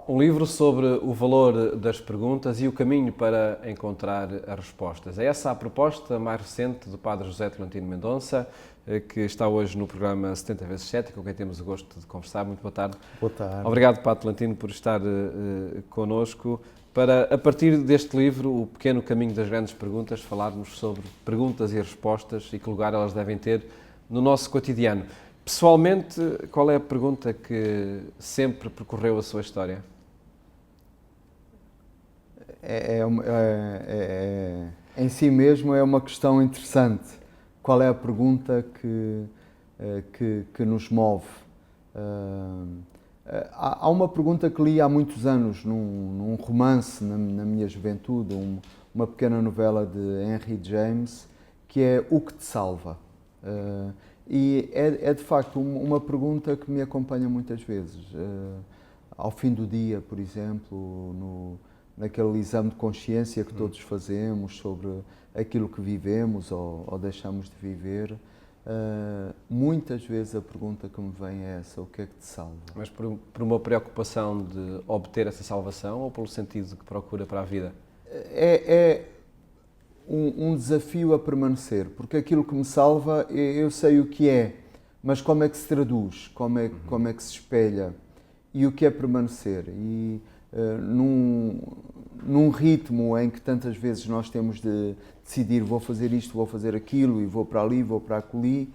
Um livro sobre o valor das perguntas e o caminho para encontrar as respostas. É essa a proposta mais recente do Padre José Tolentino Mendonça, que está hoje no programa 70 vezes 7, com quem temos o gosto de conversar. Muito boa tarde. Boa tarde. Obrigado, Padre Tolentino, por estar connosco para, a partir deste livro, O Pequeno Caminho das Grandes Perguntas, falarmos sobre perguntas e respostas e que lugar elas devem ter no nosso cotidiano. Pessoalmente, qual é a pergunta que sempre percorreu a sua história? Em si mesmo é uma questão interessante. Qual é a pergunta que nos move? Há uma pergunta que li há muitos anos num romance na minha juventude, uma pequena novela de Henry James, que é O que te salva? E é de facto uma pergunta que me acompanha muitas vezes. Ao fim do dia, por exemplo, naquele exame de consciência que todos fazemos sobre aquilo que vivemos ou deixamos de viver, muitas vezes a pergunta que me vem é essa: o que é que te salva? Mas por uma preocupação de obter essa salvação ou pelo sentido que procura para a vida? É um desafio a permanecer, porque aquilo que me salva, eu sei o que é, mas como é que se traduz, como é que se espelha e o que é permanecer. E num ritmo em que tantas vezes nós temos de decidir: vou fazer isto, vou fazer aquilo, e vou para ali, vou para acolhi,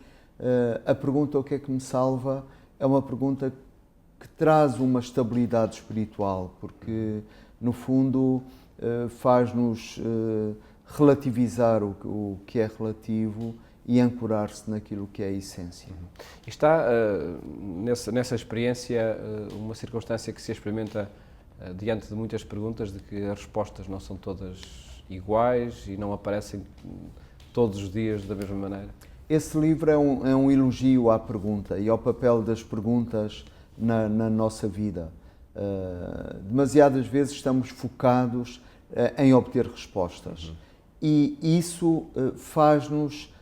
a pergunta o que é que me salva é uma pergunta que traz uma estabilidade espiritual, porque no fundo faz-nos relativizar o que é relativo e ancorar-se naquilo que é a essência. Está nessa experiência uma circunstância que se experimenta diante de muitas perguntas, de que as respostas não são todas iguais e não aparecem todos os dias da mesma maneira? Esse livro é um elogio à pergunta e ao papel das perguntas na nossa vida. Demasiadas vezes estamos focados em obter respostas. E isso faz-nos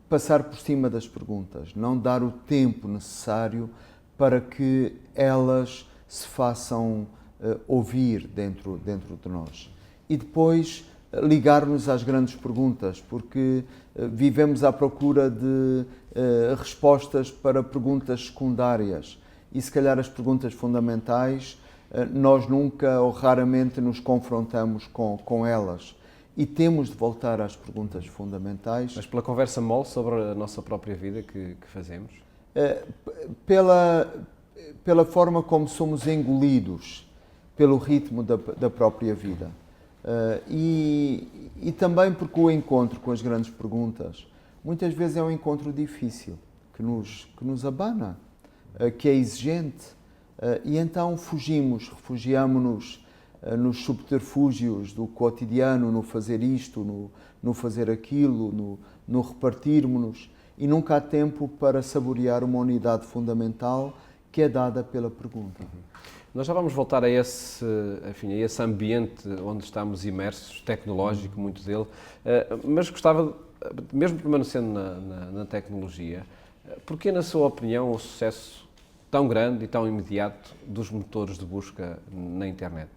passar por cima das perguntas, não dar o tempo necessário para que elas se façam ouvir dentro de nós. E depois ligar-nos às grandes perguntas, porque vivemos à procura de respostas para perguntas secundárias. E se calhar as perguntas fundamentais, nós nunca ou raramente nos confrontamos com elas. E temos de voltar às perguntas fundamentais. Mas pela conversa mole sobre a nossa própria vida que fazemos? Pela forma como somos engolidos pelo ritmo da própria vida. E também porque o encontro com as grandes perguntas muitas vezes é um encontro difícil, que nos abana, que é exigente. E então refugiamo-nos nos subterfúgios do cotidiano, no fazer isto, no fazer aquilo, no repartirmos-nos, e nunca há tempo para saborear uma unidade fundamental que é dada pela pergunta. Nós já vamos voltar a esse ambiente onde estamos imersos, tecnológico, muito dele, mas gostava, mesmo permanecendo na tecnologia, porque, na sua opinião, o sucesso tão grande e tão imediato dos motores de busca na internet?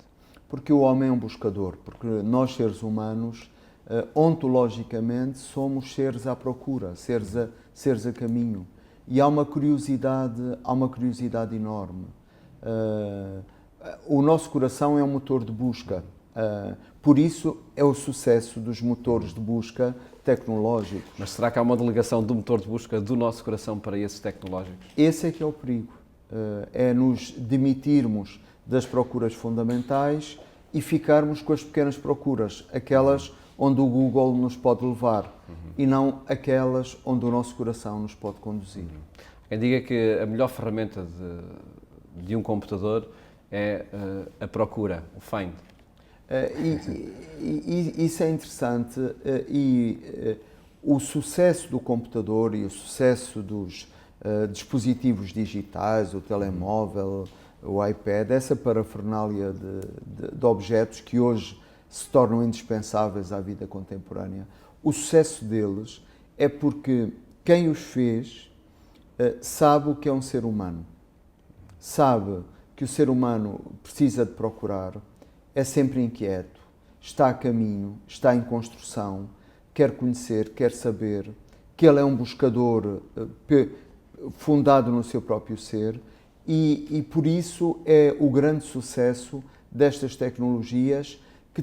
Porque o homem é um buscador, porque nós, seres humanos, ontologicamente, somos seres à procura, seres a caminho. E há uma curiosidade enorme. O nosso coração é um motor de busca. Por isso é o sucesso dos motores de busca tecnológicos. Mas será que há uma delegação do motor de busca do nosso coração para esses tecnológicos? Esse é que é o perigo. É nos demitirmos das procuras fundamentais e ficarmos com as pequenas procuras, aquelas onde o Google nos pode levar, e não aquelas onde o nosso coração nos pode conduzir. Quem diga que a melhor ferramenta de um computador é a procura, o find. Isso é interessante, o sucesso do computador e o sucesso dos dispositivos digitais, o telemóvel, o iPad, essa parafernália de objetos que hoje se tornam indispensáveis à vida contemporânea, o sucesso deles é porque quem os fez sabe o que é um ser humano, sabe que o ser humano precisa de procurar, é sempre inquieto, está a caminho, está em construção, quer conhecer, quer saber, que ele é um buscador fundado no seu próprio ser e por isso é o grande sucesso destas tecnologias que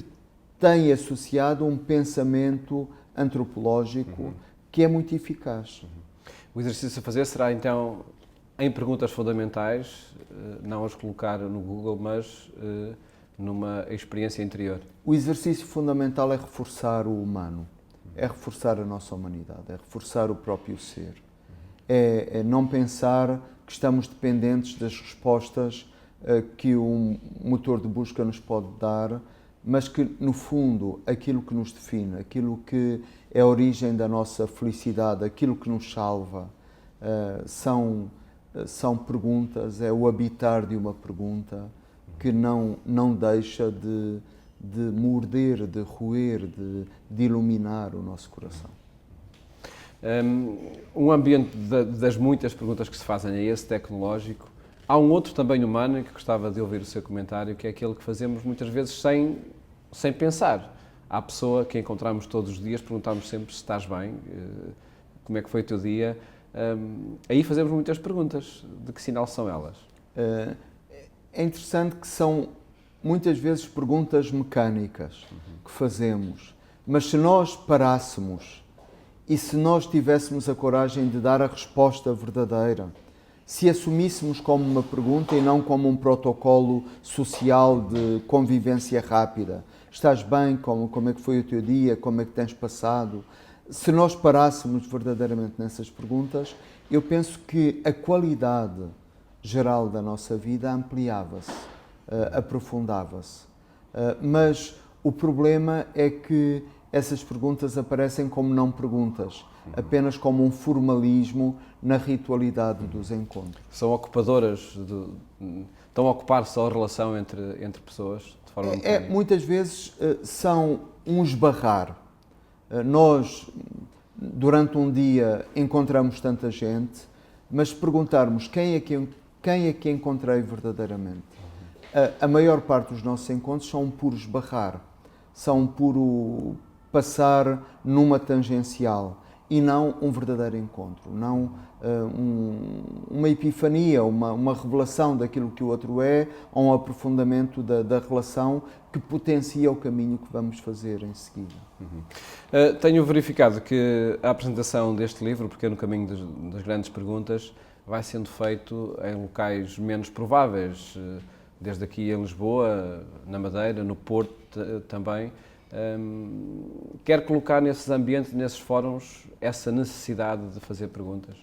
têm associado um pensamento antropológico que é muito eficaz. O exercício a fazer será então em perguntas fundamentais, não as colocar no Google, mas numa experiência interior. O exercício fundamental é reforçar o humano, é reforçar a nossa humanidade, é reforçar o próprio ser. É não pensar que estamos dependentes das respostas que um motor de busca nos pode dar, mas que, no fundo, aquilo que nos define, aquilo que é a origem da nossa felicidade, aquilo que nos salva, são perguntas, é o habitar de uma pergunta que não deixa de morder, de roer, de iluminar o nosso coração. Um ambiente das muitas perguntas que se fazem é esse tecnológico. Há um outro também humano, que gostava de ouvir o seu comentário, que é aquele que fazemos muitas vezes sem pensar. Há a pessoa que encontramos todos os dias, perguntamos sempre se estás bem, como é que foi o teu dia. Aí fazemos muitas perguntas. De que sinal são elas? É interessante que são muitas vezes perguntas mecânicas que fazemos, mas se nós parássemos e se nós tivéssemos a coragem de dar a resposta verdadeira, se assumíssemos como uma pergunta e não como um protocolo social de convivência rápida, estás bem? Como é que foi o teu dia? Como é que tens passado? Se nós parássemos verdadeiramente nessas perguntas, eu penso que a qualidade geral da nossa vida ampliava-se, aprofundava-se. Mas o problema é que essas perguntas aparecem como não perguntas, apenas como um formalismo na ritualidade dos encontros. São ocupadoras, estão a ocupar-se a relação entre pessoas de forma muitas vezes são um esbarrar. Nós, durante um dia, encontramos tanta gente, mas se perguntarmos quem é que encontrei verdadeiramente, a maior parte dos nossos encontros são um puro esbarrar, são um puro passar numa tangencial e não um verdadeiro encontro, não uma epifania, uma revelação daquilo que o outro é, ou um aprofundamento da relação que potencia o caminho que vamos fazer em seguida. Tenho verificado que a apresentação deste livro, O Pequeno Caminho das Grandes Perguntas, vai sendo feito em locais menos prováveis, desde aqui em Lisboa, na Madeira, no Porto também. Quer colocar nesses ambientes, nesses fóruns, essa necessidade de fazer perguntas?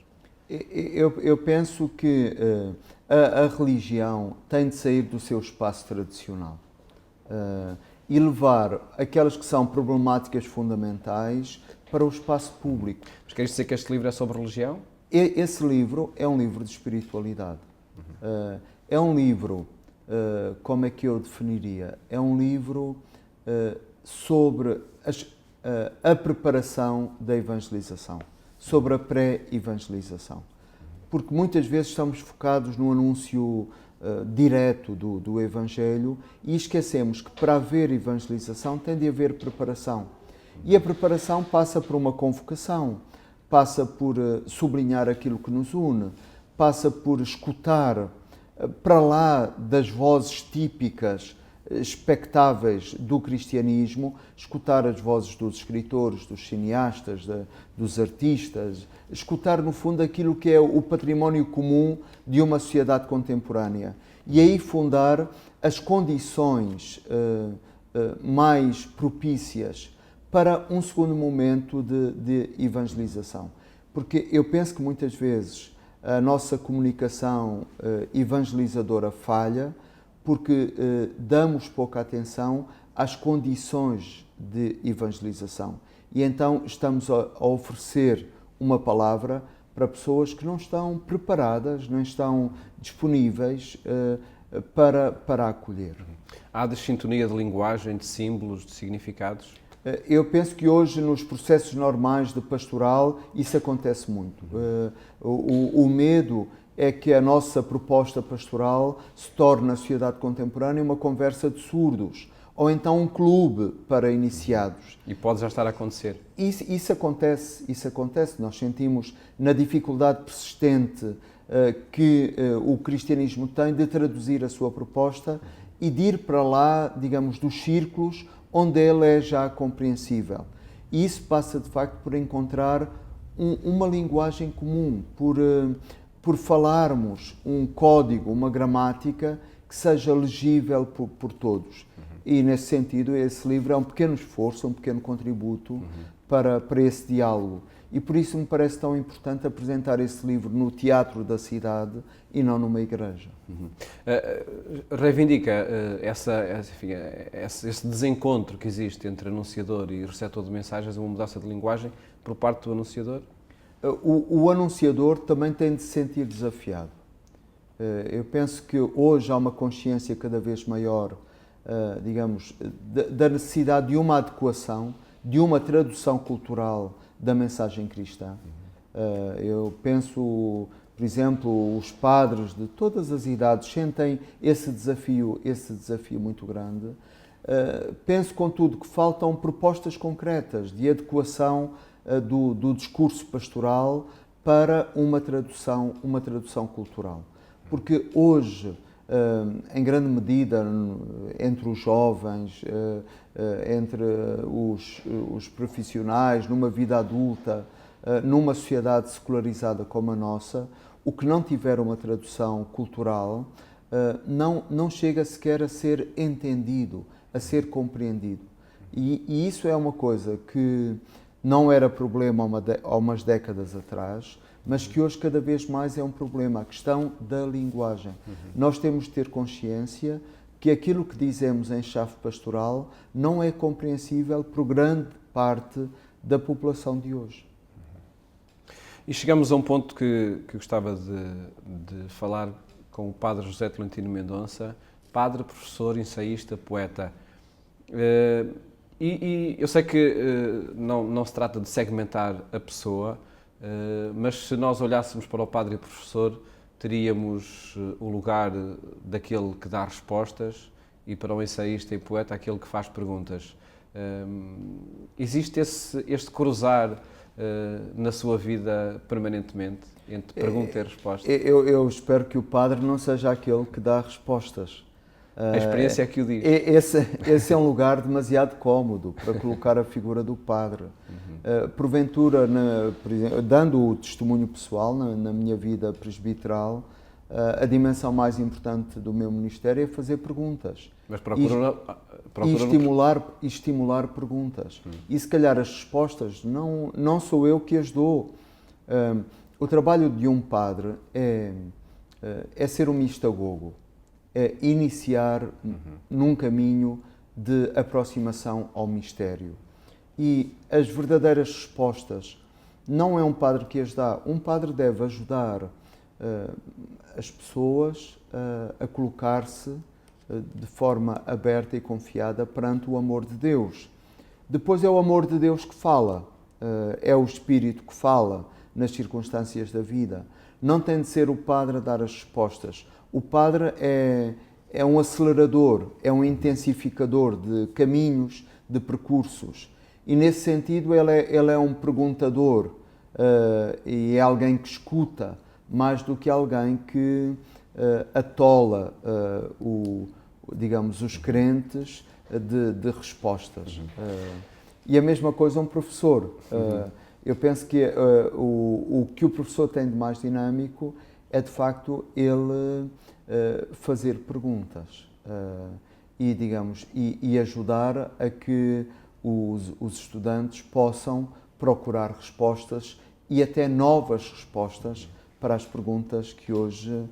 Eu penso que a religião tem de sair do seu espaço tradicional e levar aquelas que são problemáticas fundamentais para o espaço público. Mas queres dizer que este livro é sobre religião? Esse livro é um livro de espiritualidade. É um livro, como é que eu definiria? É um livro sobre a preparação da evangelização, sobre a pré-evangelização. Porque muitas vezes estamos focados no anúncio direto do Evangelho e esquecemos que para haver evangelização tem de haver preparação. E a preparação passa por uma convocação, passa por sublinhar aquilo que nos une, passa por escutar para lá das vozes típicas, expectáveis do cristianismo, escutar as vozes dos escritores, dos cineastas, dos artistas, escutar no fundo aquilo que é o património comum de uma sociedade contemporânea e aí fundar as condições mais propícias para um segundo momento de evangelização. Porque eu penso que muitas vezes a nossa comunicação evangelizadora falha porque damos pouca atenção às condições de evangelização. E então estamos a oferecer uma palavra para pessoas que não estão preparadas, não estão disponíveis para acolher. Há dessintonia de linguagem, de símbolos, de significados? Eu penso que hoje, nos processos normais de pastoral, isso acontece muito. O medo é que a nossa proposta pastoral se torne na sociedade contemporânea uma conversa de surdos, ou então um clube para iniciados. E pode já estar a acontecer. Isso acontece. Nós sentimos na dificuldade persistente que o cristianismo tem de traduzir a sua proposta e de ir para lá, digamos, dos círculos onde ele é já compreensível. E isso passa, de facto, por encontrar uma linguagem comum, por falarmos um código, uma gramática que seja legível por todos. E, nesse sentido, esse livro é um pequeno esforço, um pequeno contributo para esse diálogo. E por isso me parece tão importante apresentar esse livro no teatro da cidade e não numa igreja. Reivindica esse desencontro que existe entre anunciador e receptor de mensagens, uma mudança de linguagem por parte do anunciador? O anunciador também tem de se sentir desafiado. Eu penso que hoje há uma consciência cada vez maior, digamos, da necessidade de uma adequação, de uma tradução cultural da mensagem cristã. Eu penso, por exemplo, os padres de todas as idades sentem esse desafio muito grande. Penso, contudo, que faltam propostas concretas de adequação do discurso pastoral para uma tradução cultural. Porque hoje, em grande medida, entre os jovens, entre os profissionais, numa vida adulta, numa sociedade secularizada como a nossa, o que não tiver uma tradução cultural não chega sequer a ser entendido, a ser compreendido. E isso é uma coisa que não era problema há umas décadas atrás, mas que hoje cada vez mais é um problema, a questão da linguagem. Nós temos de ter consciência que aquilo que dizemos em chave pastoral não é compreensível por grande parte da população de hoje. E chegamos a um ponto que gostava de falar com o padre José Tolentino Mendonça, padre, professor, ensaísta, poeta. E eu sei que não se trata de segmentar a pessoa, mas se nós olhássemos para o padre e o professor, teríamos o lugar daquele que dá respostas e para o ensaísta e poeta aquele que faz perguntas. Existe este cruzar na sua vida permanentemente, entre pergunta e resposta? Eu espero que o padre não seja aquele que dá respostas. A experiência é que o diz. Esse é um lugar demasiado cómodo para colocar a figura do padre. Porventura, por exemplo, dando o testemunho pessoal na minha vida presbiteral, a dimensão mais importante do meu ministério é fazer perguntas. Mas estimular perguntas. E se calhar as respostas não sou eu que as dou. O trabalho de um padre é ser um mistagogo, é iniciar num caminho de aproximação ao mistério. E as verdadeiras respostas não é um padre que as dá. Um padre deve ajudar as pessoas a colocar-se de forma aberta e confiada perante o amor de Deus. Depois é o amor de Deus que fala, é o Espírito que fala nas circunstâncias da vida. Não tem de ser o padre a dar as respostas. O padre é um acelerador, é um intensificador de caminhos, de percursos. E nesse sentido ele é um perguntador e é alguém que escuta mais do que alguém que atola os crentes de respostas. E a mesma coisa um professor. Eu penso que o que o professor tem de mais dinâmico é, de facto, ele fazer perguntas e ajudar a que os estudantes possam procurar respostas e até novas respostas para as perguntas que hoje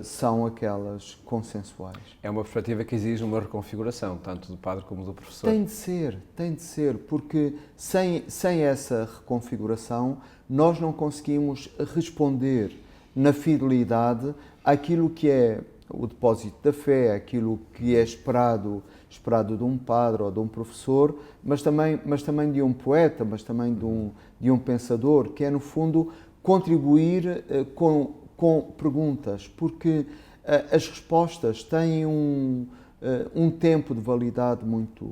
são aquelas consensuais. É uma perspectiva que exige uma reconfiguração, tanto do padre como do professor. Tem de ser, porque sem essa reconfiguração nós não conseguimos responder na fidelidade àquilo que é o depósito da fé, aquilo que é esperado de um padre ou de um professor, mas também de um poeta, mas também de um pensador, que é, no fundo, contribuir com com perguntas, porque as respostas têm um tempo de validade muito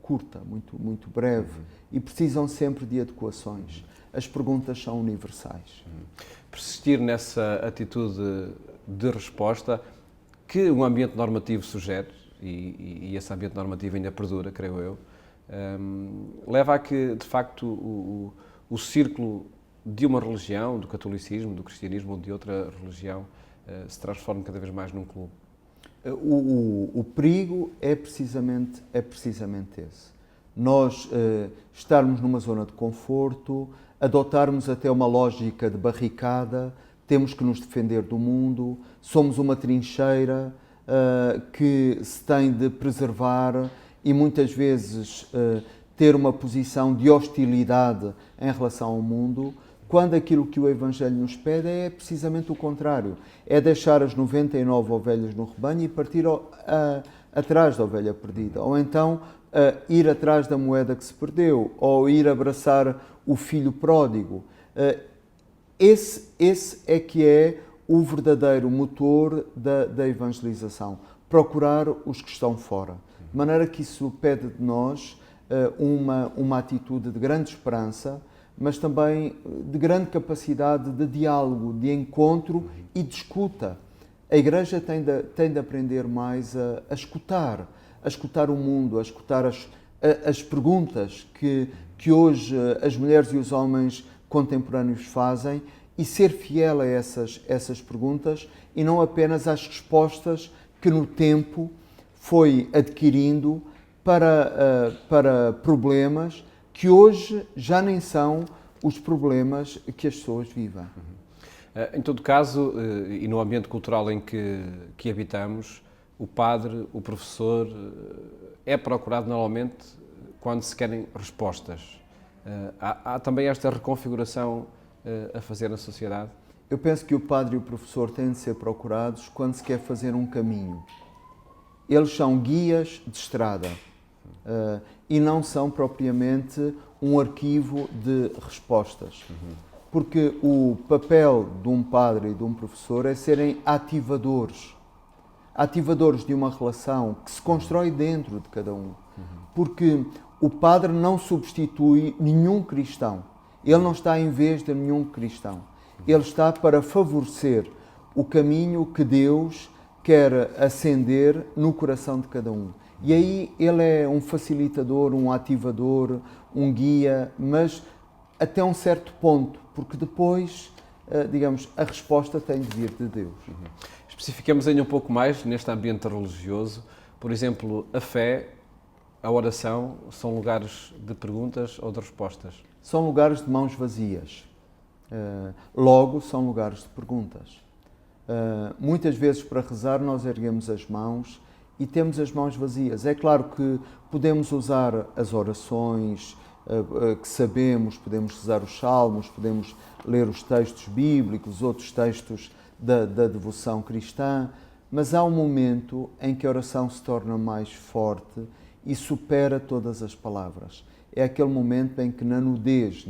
curta, muito breve, e precisam sempre de adequações. As perguntas são universais. Persistir nessa atitude de resposta que um ambiente normativo sugere, e esse ambiente normativo ainda perdura, creio eu, leva a que, de facto, o círculo de uma religião, do catolicismo, do cristianismo ou de outra religião, se transforme cada vez mais num clube. O perigo é precisamente esse. Nós estarmos numa zona de conforto, adotarmos até uma lógica de barricada, temos que nos defender do mundo, somos uma trincheira que se tem de preservar e muitas vezes ter uma posição de hostilidade em relação ao mundo, quando aquilo que o Evangelho nos pede é precisamente o contrário. É deixar as 99 ovelhas no rebanho e partir atrás da ovelha perdida. Ou então ir atrás da moeda que se perdeu, ou ir abraçar o filho pródigo. Esse é que é o verdadeiro motor da evangelização. Procurar os que estão fora. De maneira que isso pede de nós uma atitude de grande esperança, mas também de grande capacidade de diálogo, de encontro e de escuta. A Igreja tem de aprender mais a escutar o mundo, a escutar as perguntas que hoje as mulheres e os homens contemporâneos fazem e ser fiel a essas perguntas e não apenas às respostas que no tempo foi adquirindo para problemas que hoje já nem são os problemas que as pessoas vivem. Em todo caso, e no ambiente cultural em que habitamos, o padre, o professor, é procurado normalmente quando se querem respostas. Há também esta reconfiguração a fazer na sociedade? Eu penso que o padre e o professor têm de ser procurados quando se quer fazer um caminho. Eles são guias de estrada e não são propriamente um arquivo de respostas. Porque o papel de um padre e de um professor é serem ativadores de uma relação que se constrói dentro de cada um. Porque o padre não substitui nenhum cristão. Ele não está em vez de nenhum cristão. Ele está para favorecer o caminho que Deus quer acender no coração de cada um. E aí ele é um facilitador, um ativador, um guia, mas até um certo ponto, porque depois, digamos, a resposta tem de vir de Deus. Especificamos ainda um pouco mais neste ambiente religioso. Por exemplo, a fé, a oração, são lugares de perguntas ou de respostas? São lugares de mãos vazias. Logo, são lugares de perguntas. Muitas vezes, para rezar, nós erguemos as mãos e temos as mãos vazias. É claro que podemos usar as orações que sabemos, podemos rezar os salmos, podemos ler os textos bíblicos, outros textos da devoção cristã, mas há um momento em que a oração se torna mais forte e supera todas as palavras. É aquele momento em que na nudez,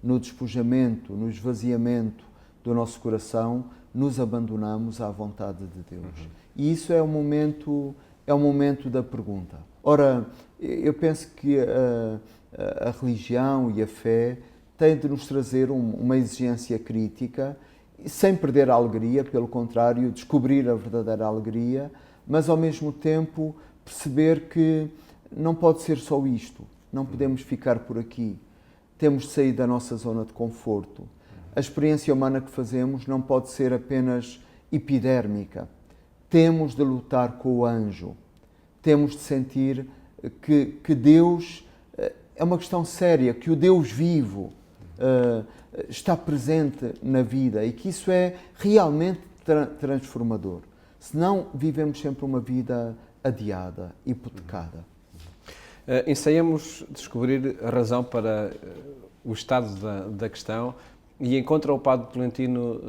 no despojamento, no esvaziamento do nosso coração, nos abandonamos à vontade de Deus. E isso é o momento da pergunta. Ora, eu penso que a religião e a fé têm de nos trazer uma exigência crítica, sem perder a alegria, pelo contrário, descobrir a verdadeira alegria, mas ao mesmo tempo perceber que não pode ser só isto, não podemos ficar por aqui, temos de sair da nossa zona de conforto. A experiência humana que fazemos não pode ser apenas epidérmica, temos de lutar com o anjo, temos de sentir que Deus é uma questão séria, que o Deus vivo está presente na vida e que isso é realmente transformador. Senão vivemos sempre uma vida adiada, hipotecada. Ensaiamos descobrir a razão para o estado da questão e encontra o Padre Tolentino,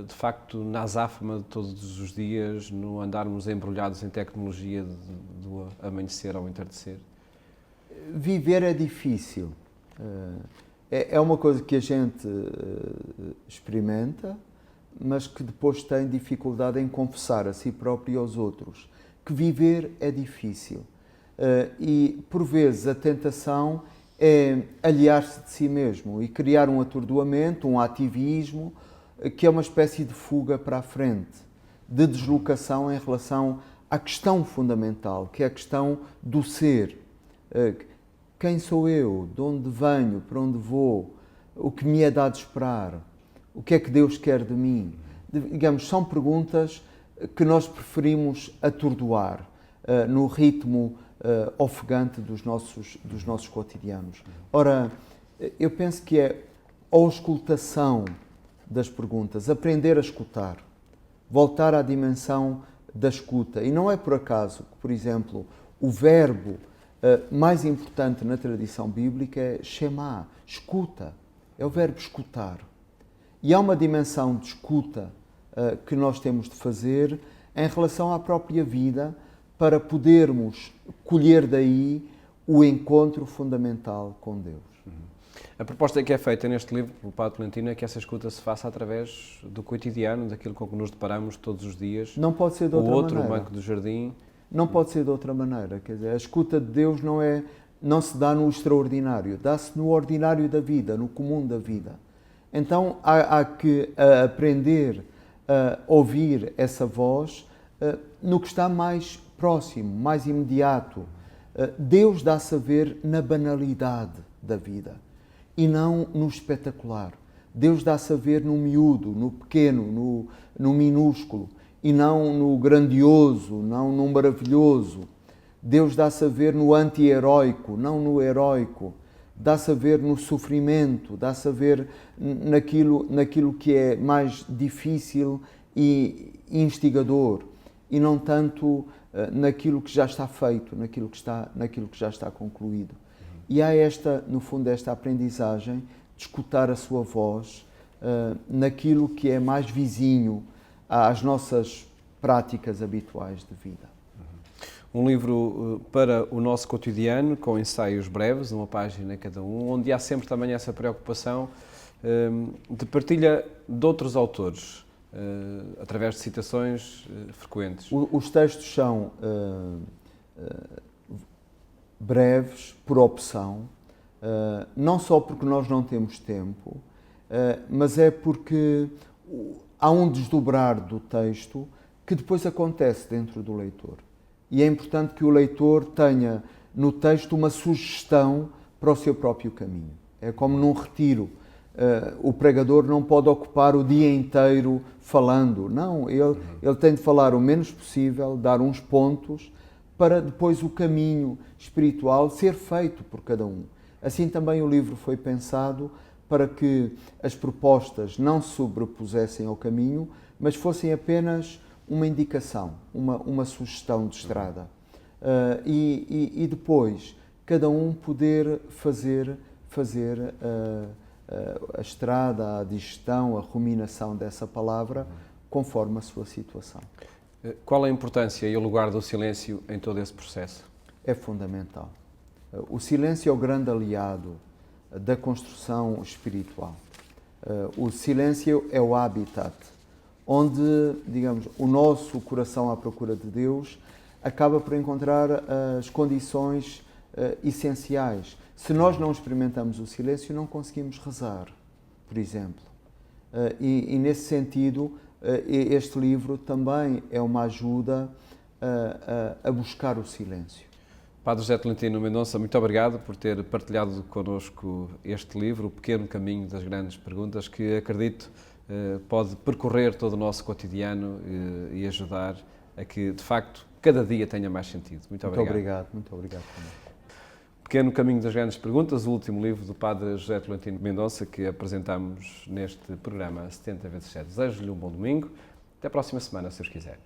de facto, na azáfama de todos os dias, no andarmos embrulhados em tecnologia do amanhecer ao entardecer? Viver é difícil. É uma coisa que a gente experimenta, mas que depois tem dificuldade em confessar a si próprio e aos outros que viver é difícil. E, por vezes, a tentação é aliar-se de si mesmo e criar um atordoamento, um ativismo, que é uma espécie de fuga para a frente, de deslocação em relação à questão fundamental, que é a questão do ser. Quem sou eu? De onde venho? Para onde vou? O que me é dado esperar? O que é que Deus quer de mim? Digamos, são perguntas que nós preferimos atordoar no ritmo ofegante dos nossos cotidianos. Ora, eu penso que é a auscultação das perguntas, aprender a escutar, voltar à dimensão da escuta. E não é por acaso que, por exemplo, o verbo mais importante na tradição bíblica é shema, escuta. É o verbo escutar. E há uma dimensão de escuta que nós temos de fazer em relação à própria vida para podermos colher daí o encontro fundamental com Deus. A proposta que é feita neste livro pelo Padre Tolentino é que essa escuta se faça através do cotidiano, daquilo com que nos deparamos todos os dias. Não pode ser de outra maneira. O banco do jardim. Não pode ser de outra maneira. Quer dizer, a escuta de Deus não se dá no extraordinário, dá-se no ordinário da vida, no comum da vida. Então há que aprender a ouvir essa voz no que está mais próximo, mais imediato. Deus dá-se a ver na banalidade da vida e não no espetacular. Deus dá-se a ver no miúdo, no pequeno, no minúsculo e não no grandioso, não no maravilhoso. Deus dá-se a ver no anti-heróico, não no heróico. Dá-se a ver no sofrimento, dá-se a ver naquilo que é mais difícil e instigador e não tanto naquilo que já está feito, naquilo que já está concluído. E há no fundo, esta aprendizagem de escutar a sua voz naquilo que é mais vizinho às nossas práticas habituais de vida. Um livro para o nosso cotidiano, com ensaios breves, uma página cada um, onde há sempre também essa preocupação de partilha de outros autores, através de citações frequentes. Os textos são breves, por opção, não só porque nós não temos tempo, mas é porque há um desdobrar do texto que depois acontece dentro do leitor. E é importante que o leitor tenha no texto uma sugestão para o seu próprio caminho. É como num retiro. O pregador não pode ocupar o dia inteiro falando. Não, ele tem de falar o menos possível, dar uns pontos, para depois o caminho espiritual ser feito por cada um. Assim também o livro foi pensado para que as propostas não se sobrepusessem ao caminho, mas fossem apenas uma indicação, uma sugestão de estrada. E depois, cada um poder fazer a estrada, a digestão, a ruminação dessa palavra, conforme a sua situação. Qual a importância e o lugar do silêncio em todo esse processo? É fundamental. O silêncio é o grande aliado da construção espiritual. O silêncio é o habitat, onde, digamos, o nosso coração à procura de Deus acaba por encontrar as condições essenciais. Se nós não experimentamos o silêncio, não conseguimos rezar, por exemplo. E nesse sentido, este livro também é uma ajuda a buscar o silêncio. Padre José Tolentino Mendonça, muito obrigado por ter partilhado connosco este livro, O Pequeno Caminho das Grandes Perguntas, que acredito pode percorrer todo o nosso cotidiano e ajudar a que, de facto, cada dia tenha mais sentido. Muito obrigado. Muito obrigado. Pequeno Caminho das Grandes Perguntas, o último livro do Padre José Tolentino Mendonça, que apresentamos neste programa 70 vezes 7. Desejo-lhe um bom domingo. Até a próxima semana, se Deus quiser.